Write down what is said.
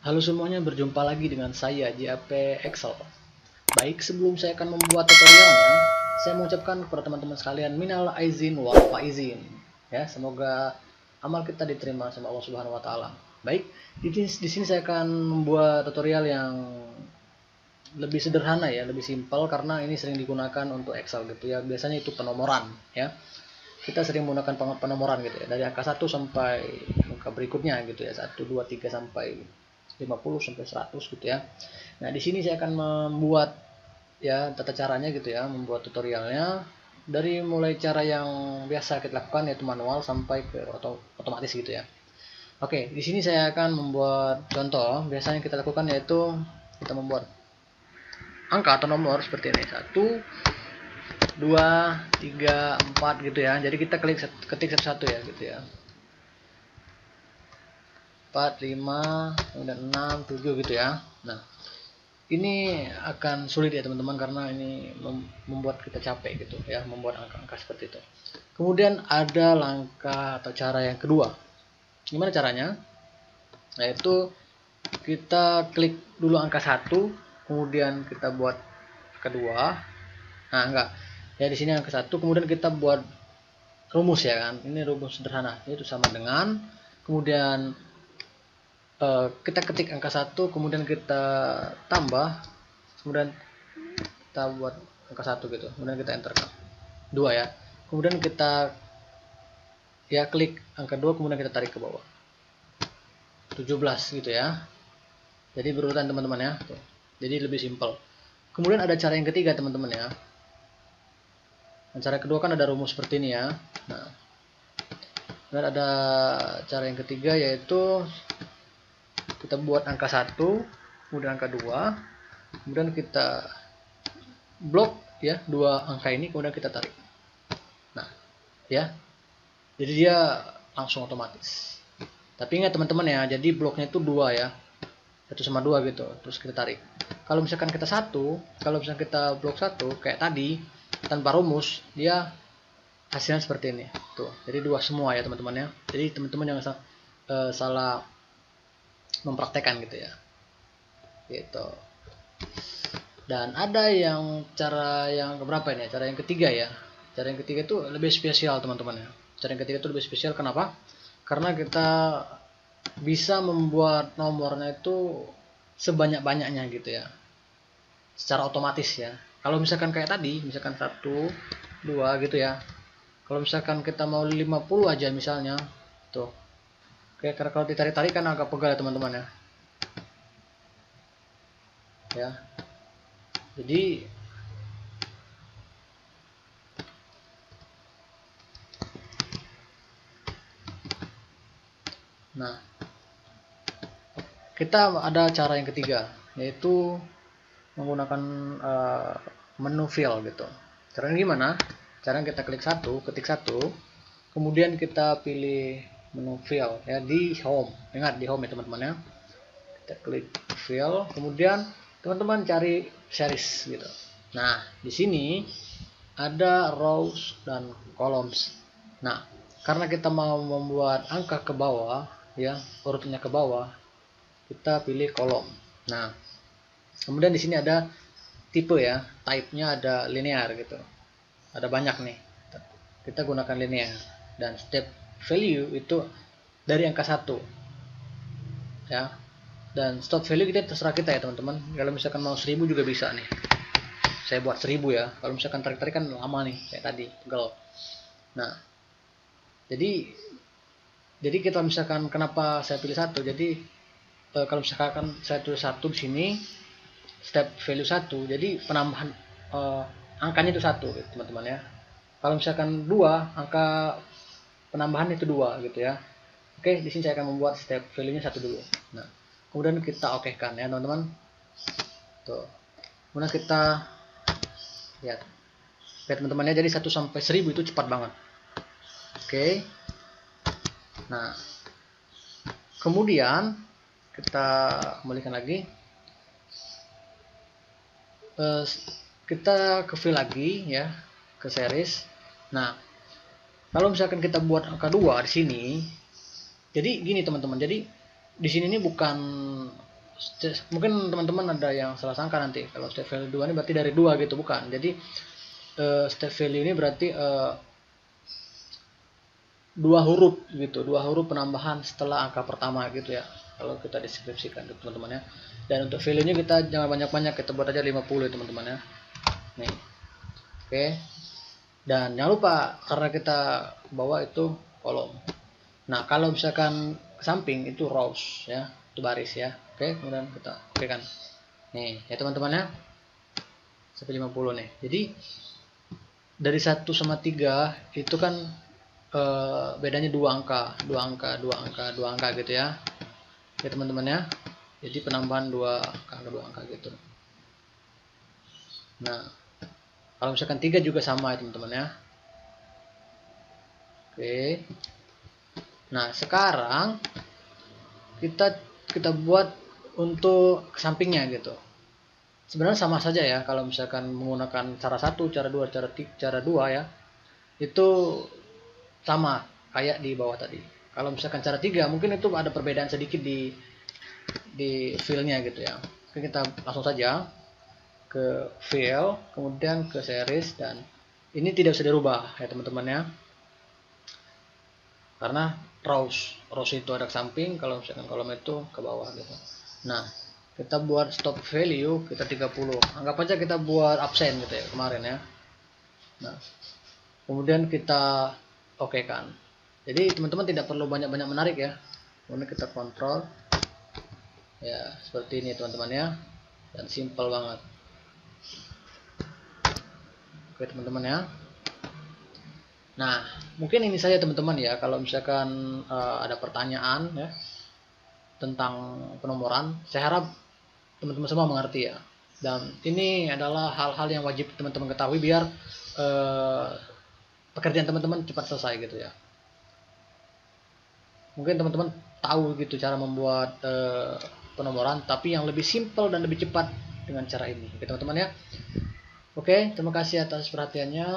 Halo semuanya, berjumpa lagi dengan saya JAP Excel. Baik, sebelum saya akan membuat tutorialnya, saya mengucapkan kepada teman-teman sekalian minal aizin wal faizin. Ya, semoga amal kita diterima sama Allah Subhanahu wa taala. Baik, di sini saya akan membuat tutorial yang lebih sederhana ya, lebih simpel karena ini sering digunakan untuk Excel gitu ya. Biasanya itu penomoran ya. Kita sering menggunakan penomoran gitu ya, dari angka 1 sampai angka berikutnya gitu ya, 1 2 3 sampai 50 sampai 100 gitu ya. Nah, di sini saya akan membuat ya tata caranya gitu ya, membuat tutorialnya dari mulai cara yang biasa kita lakukan yaitu manual sampai ke otomatis gitu ya. Oke, di sini saya akan membuat contoh. Biasanya kita lakukan yaitu kita membuat angka atau nomor seperti ini. 1 2 3 4 gitu ya. Jadi kita ketik satu-satu ya gitu ya. 4 5 kemudian 6 7 gitu ya. Nah, ini akan sulit ya teman-teman karena ini membuat kita capek gitu ya, membuat angka-angka seperti itu. Kemudian ada langkah atau cara yang kedua. Gimana caranya? Yaitu kita klik dulu angka 1, kemudian kita buat kedua. Nah, enggak. Ya di sini angka 1, kemudian kita buat rumus ya kan. Ini rumus sederhana, yaitu sama dengan kemudian kita ketik angka 1, kemudian kita tambah, kemudian kita buat angka 1 gitu, kemudian kita enter 2 ya, kemudian kita ya klik angka 2, kemudian kita tarik ke bawah 17 gitu ya. Jadi berurutan teman-teman ya tuh. Jadi lebih simpel. Kemudian ada cara yang ketiga teman-teman ya. Dan cara kedua kan ada rumus seperti ini ya. Nah, dan ada cara yang ketiga yaitu kita buat angka 1, kemudian angka 2, kemudian kita blok ya dua angka ini, kemudian kita tarik. Nah, ya. Jadi dia langsung otomatis. Tapi ingat teman-teman ya, jadi bloknya itu 2 ya. 1 sama 2 gitu. Terus kita tarik. Kalau misalkan kita kalau misalkan kita blok 1 kayak tadi tanpa rumus, dia hasilnya seperti ini. Tuh. Jadi 2 semua ya teman-teman ya. Jadi teman-teman jangan salah mempraktekkan gitu ya. Gitu. Dan ada yang cara yang keberapa ini? Cara yang ketiga ya. Cara yang ketiga itu lebih spesial teman-teman ya. Cara yang ketiga itu lebih spesial kenapa? Karena kita bisa membuat nomornya itu sebanyak-banyaknya gitu ya. Secara otomatis ya. Kalau misalkan kayak tadi, misalkan 1 2 gitu ya. Kalau misalkan kita mau 50 aja misalnya, tuh. Kayak kalau ditarik-tarik kan agak pegal ya teman-teman ya. Ya. Jadi nah, kita ada cara yang ketiga yaitu menggunakan menu fill gitu. Caranya gimana? Caranya kita ketik satu, kemudian kita pilih menu fill ya di home. Ingat di home ya teman-teman ya. Kita klik fill, kemudian teman-teman cari series gitu. Nah, di sini ada rows dan columns. Nah, karena kita mau membuat angka ke bawah ya, urutnya ke bawah, kita pilih kolom. Nah, kemudian di sini ada tipe ya, type-nya ada linear gitu. Ada banyak nih. Kita gunakan linear dan step value itu dari angka 1. Ya. Dan stop value kita terserah kita ya, teman-teman. Kalau misalkan mau 1000 juga bisa nih. Saya buat 1000 ya. Kalau misalkan tarik-tarik kan lama nih kayak tadi, pegel. Nah, jadi kita misalkan kenapa saya pilih 1? Jadi kalau misalkan saya tulis 1 di sini, step value 1, jadi penambahan angkanya itu 1 gitu, teman-teman ya. Kalau misalkan 2, angka penambahan itu 2 gitu ya. Oke, di sini saya akan membuat step value-nya 1 dulu. Nah, kemudian kita oke-kan ya, teman-teman. Tuh. Kemudian kita lihat. Oke, teman-teman ya, jadi 1 sampai 1000 itu cepat banget. Oke. Nah, kemudian kita kembalikan lagi. Kita ke fill lagi ya, ke series. Nah, kalau misalkan kita buat angka 2 di sini, jadi gini teman-teman. Jadi di sini ini bukan Mungkin teman-teman ada yang salah sangka nanti kalau step value 2 ini berarti dari 2 gitu, bukan. Jadi step value ini berarti 2 huruf gitu, 2 huruf penambahan setelah angka pertama gitu ya, kalau kita deskripsikan gitu teman-teman ya. Dan untuk value nya kita jangan banyak-banyak, kita buat aja 50 ya teman-teman ya. Nih, oke. Dan jangan lupa karena kita bawa itu kolom. Nah kalau misalkan ke samping itu rows ya, itu baris ya. Oke, kemudian kita oke kan. Nih ya teman-teman ya, sampai 50 nih. Jadi dari 1 sama 3 itu kan bedanya 2 angka gitu ya. Ya teman-teman ya. Jadi penambahan 2 angka gitu. Nah, kalau misalkan 3 juga sama ya teman-teman ya. Oke. Nah, sekarang kita buat untuk sampingnya gitu. Sebenarnya sama saja ya kalau misalkan menggunakan cara 1, cara 2, cara 2 ya. Itu sama kayak di bawah tadi. Kalau misalkan cara 3 mungkin itu ada perbedaan sedikit di file-nya gitu ya. Oke, kita langsung saja ke file, kemudian ke series, dan ini tidak bisa dirubah ya teman-teman ya. Karena rows itu ada ke samping, kalau misalkan kolom itu ke bawah gitu. Nah, kita buat stop value kita 30. Anggap aja kita buat absen gitu ya kemarin ya. Nah, kemudian kita oke kan. Jadi teman-teman tidak perlu banyak-banyak menarik ya. Kemudian kita kontrol. Ya, seperti ini teman-teman ya. Dan simple banget. Oke teman-teman ya. Nah, mungkin ini saja teman-teman ya. Kalau misalkan ada pertanyaan ya tentang penomoran, saya harap teman-teman semua mengerti ya. Dan ini adalah hal-hal yang wajib teman-teman ketahui biar pekerjaan teman-teman cepat selesai gitu ya. Mungkin teman-teman tahu gitu cara membuat penomoran, tapi yang lebih simpel dan lebih cepat dengan cara ini. Oke teman-teman ya. Oke, terima kasih atas perhatiannya.